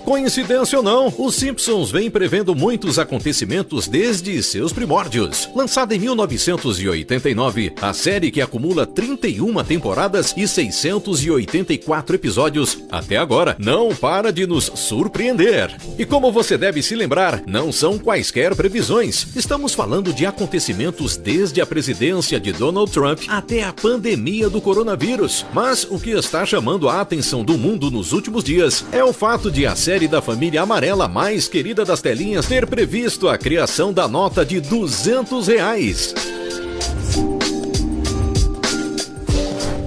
Coincidência ou não, os Simpsons vem prevendo muitos acontecimentos desde seus primórdios. Lançada em 1989, a série que acumula 31 temporadas e 684 episódios, até agora, não para de nos surpreender. E como você deve se lembrar, não são quaisquer previsões. Estamos falando de acontecimentos desde a presidência de Donald Trump até a pandemia do coronavírus. Mas o que está chamando a atenção do mundo nos últimos dias é o fato de a série da família amarela mais querida das telinhas ter previsto a criação da nota de R$200.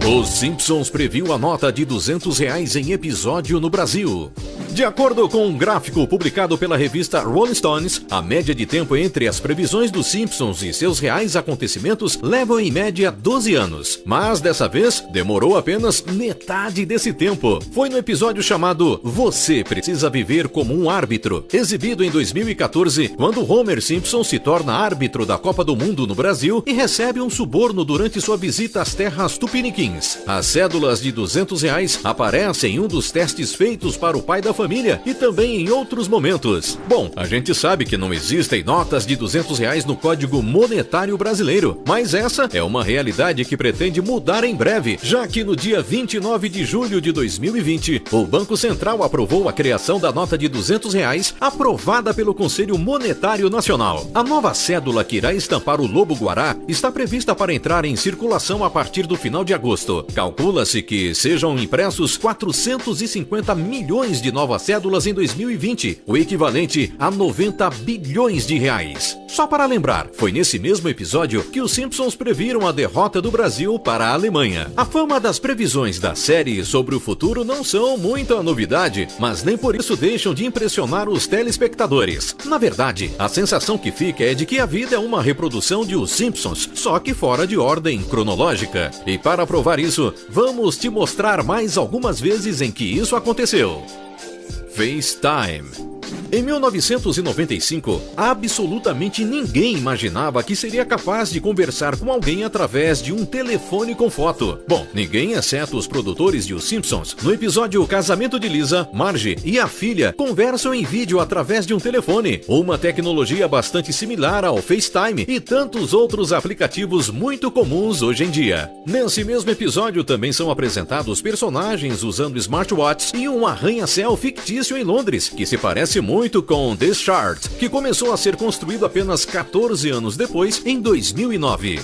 Os Simpsons previu a nota de R$200 em episódio no Brasil. De acordo com um gráfico publicado pela revista Rolling Stones, a média de tempo entre as previsões dos Simpsons e seus reais acontecimentos levam em média 12 anos. Mas dessa vez, demorou apenas metade desse tempo. Foi no episódio chamado Você Precisa Viver Como um Árbitro, exibido em 2014, quando Homer Simpson se torna árbitro da Copa do Mundo no Brasil e recebe um suborno durante sua visita às terras tupiniquins. As cédulas de R$200 aparecem em um dos testes feitos para o pai da família e também em outros momentos. Bom, a gente sabe que não existem notas de R$200 no Código Monetário Brasileiro, mas essa é uma realidade que pretende mudar em breve, já que no dia 29 de julho de 2020, o Banco Central aprovou a criação da nota de R$200, aprovada pelo Conselho Monetário Nacional. A nova cédula que irá estampar o lobo-guará está prevista para entrar em circulação a partir do final de agosto. Calcula-se que sejam impressos 450 milhões de novas cédulas em 2020, o equivalente a 90 bilhões de reais. Só para lembrar, foi nesse mesmo episódio que os Simpsons previram a derrota do Brasil para a Alemanha. A fama das previsões da série sobre o futuro não são muita novidade, mas nem por isso deixam de impressionar os telespectadores. Na verdade, a sensação que fica é de que a vida é uma reprodução de Os Simpsons, só que fora de ordem cronológica. E para provar isso, vamos te mostrar mais algumas vezes em que isso aconteceu. FaceTime. Em 1995, absolutamente ninguém imaginava que seria capaz de conversar com alguém através de um telefone com foto. Bom, ninguém exceto os produtores de Os Simpsons. No episódio Casamento de Lisa, Marge e a filha conversam em vídeo através de um telefone, uma tecnologia bastante similar ao FaceTime e tantos outros aplicativos muito comuns hoje em dia. Nesse mesmo episódio também são apresentados personagens usando smartwatches e um arranha-céu fictício em Londres, que se parece muito com The Shard, que começou a ser construído apenas 14 anos depois, em 2009.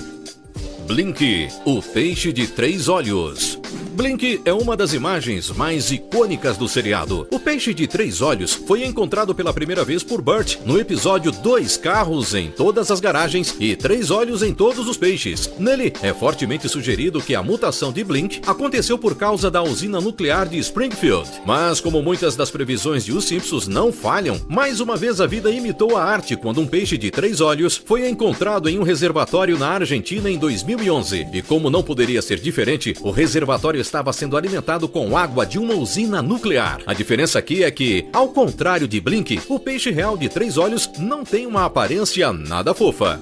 Blink, o peixe de 3 olhos. Blink é uma das imagens mais icônicas do seriado. O peixe de 3 olhos foi encontrado pela primeira vez por Bert no episódio 2 carros em todas as garagens e 3 olhos em todos os peixes. Nele, é fortemente sugerido que a mutação de Blink aconteceu por causa da usina nuclear de Springfield. Mas como muitas das previsões de Os Simpsons não falham, mais uma vez a vida imitou a arte quando um peixe de 3 olhos foi encontrado em um reservatório na Argentina em 2011. E como não poderia ser diferente, o reservatório estava sendo alimentado com água de uma usina nuclear. A diferença aqui é que, ao contrário de Blink, o peixe real de 3 olhos não tem uma aparência nada fofa.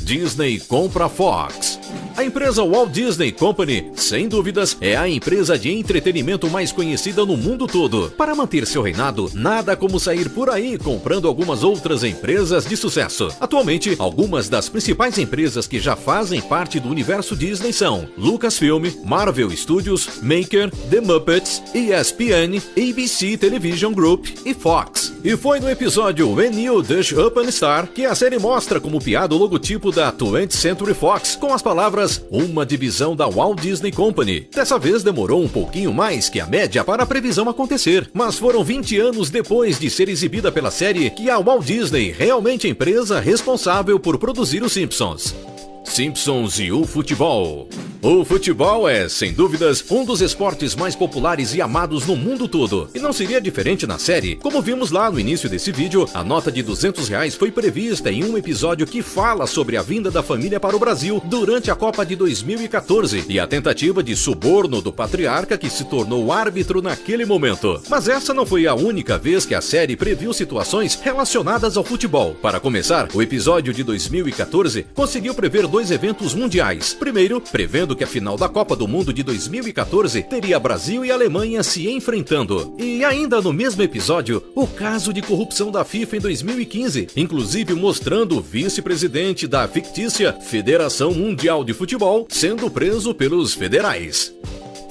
Disney compra Fox. A empresa Walt Disney Company, sem dúvidas, é a empresa de entretenimento mais conhecida no mundo todo. Para manter seu reinado, nada como sair por aí comprando algumas outras empresas de sucesso. Atualmente, algumas das principais empresas que já fazem parte do universo Disney são Lucasfilm, Marvel Studios, Maker, The Muppets, ESPN, ABC Television Group e Fox. E foi no episódio When You Dash Up and Star que a série mostra como piada o logotipo da 20th Century Fox com as palavras uma divisão da Walt Disney Company. Dessa vez demorou um pouquinho mais que a média para a previsão acontecer, mas foram 20 anos depois de ser exibida pela série que a Walt Disney realmente é a empresa responsável por produzir os Simpsons. Simpsons e o futebol. O futebol é, sem dúvidas, um dos esportes mais populares e amados no mundo todo. E não seria diferente na série. Como vimos lá no início desse vídeo, a nota de R$200 foi prevista em um episódio que fala sobre a vinda da família para o Brasil durante a Copa de 2014 e a tentativa de suborno do patriarca que se tornou árbitro naquele momento. Mas essa não foi a única vez que a série previu situações relacionadas ao futebol. Para começar, o episódio de 2014 conseguiu prever 2 eventos mundiais. Primeiro, prevendo que a final da Copa do Mundo de 2014 teria Brasil e Alemanha se enfrentando. E ainda no mesmo episódio, o caso de corrupção da FIFA em 2015, inclusive mostrando o vice-presidente da fictícia Federação Mundial de Futebol sendo preso pelos federais.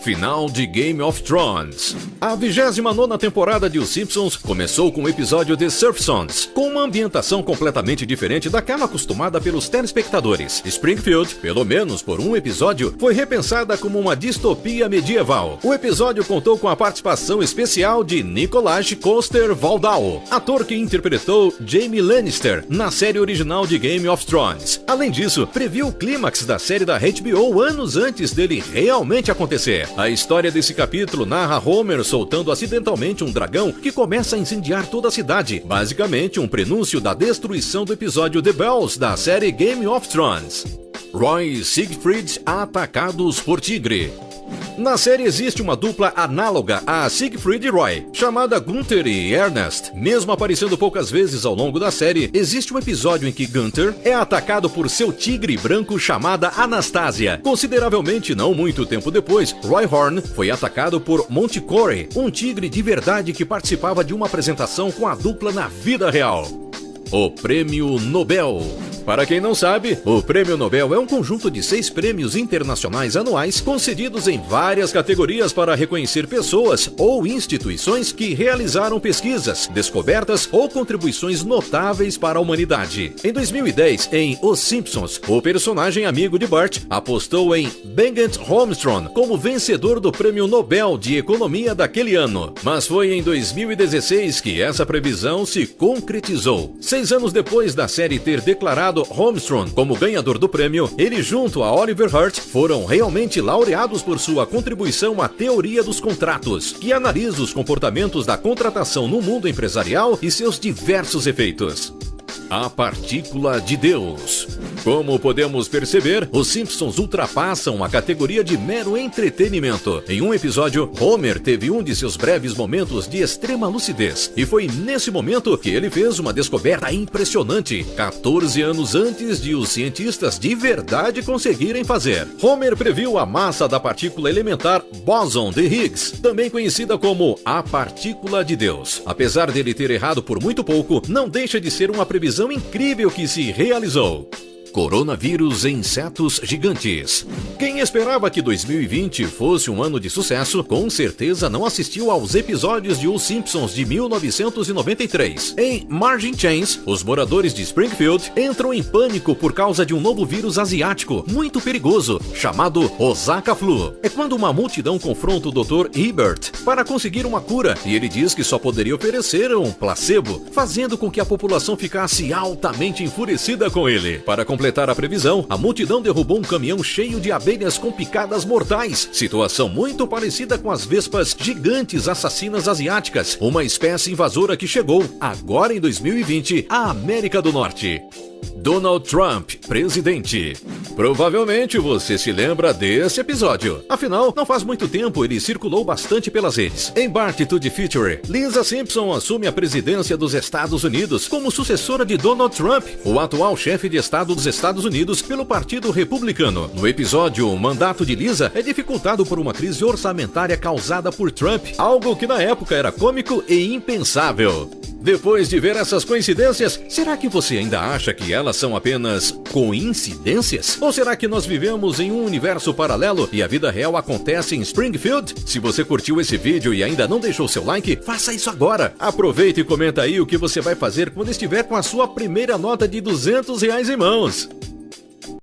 Final de Game of Thrones. A 29ª temporada de Os Simpsons começou com o episódio The Surf Sons, com uma ambientação completamente diferente daquela acostumada pelos telespectadores. Springfield, pelo menos por um episódio, foi repensada como uma distopia medieval. O episódio contou com a participação especial de Nikolaj Coster-Waldau, ator que interpretou Jaime Lannister na série original de Game of Thrones. Além disso, previu o clímax da série da HBO anos antes dele realmente acontecer. A história desse capítulo narra Homer soltando acidentalmente um dragão que começa a incendiar toda a cidade, basicamente um prenúncio da destruição do episódio The Bells da série Game of Thrones. Roy e Siegfried atacados por tigre. Na série existe uma dupla análoga a Siegfried e Roy, chamada Gunther e Ernest. Mesmo aparecendo poucas vezes ao longo da série, existe um episódio em que Gunther é atacado por seu tigre branco chamada Anastasia. Consideravelmente não muito tempo depois, Roy Horn foi atacado por Montecore, um tigre de verdade que participava de uma apresentação com a dupla na vida real. O Prêmio Nobel. Para quem não sabe, o Prêmio Nobel é um conjunto de 6 prêmios internacionais anuais concedidos em várias categorias para reconhecer pessoas ou instituições que realizaram pesquisas, descobertas ou contribuições notáveis para a humanidade. Em 2010, em Os Simpsons, o personagem amigo de Bart apostou em Bengt Holmström como vencedor do Prêmio Nobel de Economia daquele ano. Mas foi em 2016 que essa previsão se concretizou. 6 anos depois da série ter declarado Holmström como ganhador do prêmio, ele junto a Oliver Hurt foram realmente laureados por sua contribuição à teoria dos contratos, que analisa os comportamentos da contratação no mundo empresarial e seus diversos efeitos. A Partícula de Deus. Como podemos perceber, os Simpsons ultrapassam a categoria de mero entretenimento. Em um episódio, Homer teve um de seus breves momentos de extrema lucidez, e foi nesse momento que ele fez uma descoberta impressionante, 14 anos antes de os cientistas de verdade conseguirem fazer. Homer previu a massa da partícula elementar bóson de Higgs, também conhecida como a Partícula de Deus. Apesar dele ter errado por muito pouco, não deixa de ser uma previsão incrível que se realizou. Coronavírus e insetos gigantes. Quem esperava que 2020 fosse um ano de sucesso, com certeza não assistiu aos episódios de Os Simpsons de 1993. Em Margin Chains, os moradores de Springfield entram em pânico por causa de um novo vírus asiático, muito perigoso, chamado Osaka Flu. É quando uma multidão confronta o Dr. Hibbert para conseguir uma cura, e ele diz que só poderia oferecer um placebo, fazendo com que a população ficasse altamente enfurecida com ele. Para completar a previsão, a multidão derrubou um caminhão cheio de abelhas com picadas mortais, situação muito parecida com as vespas gigantes assassinas asiáticas, uma espécie invasora que chegou, agora em 2020, à América do Norte. Donald Trump, presidente. Provavelmente você se lembra desse episódio. Afinal, não faz muito tempo ele circulou bastante pelas redes. Em Bart to the Future, Lisa Simpson assume a presidência dos Estados Unidos como sucessora de Donald Trump, o atual chefe de Estado dos Estados Unidos pelo Partido Republicano. No episódio, o mandato de Lisa é dificultado por uma crise orçamentária causada por Trump, algo que na época era cômico e impensável. Depois de ver essas coincidências, será que você ainda acha que elas são apenas coincidências? Ou será que nós vivemos em um universo paralelo e a vida real acontece em Springfield? Se você curtiu esse vídeo e ainda não deixou seu like, faça isso agora. Aproveita e comenta aí o que você vai fazer quando estiver com a sua primeira nota de R$200 em mãos.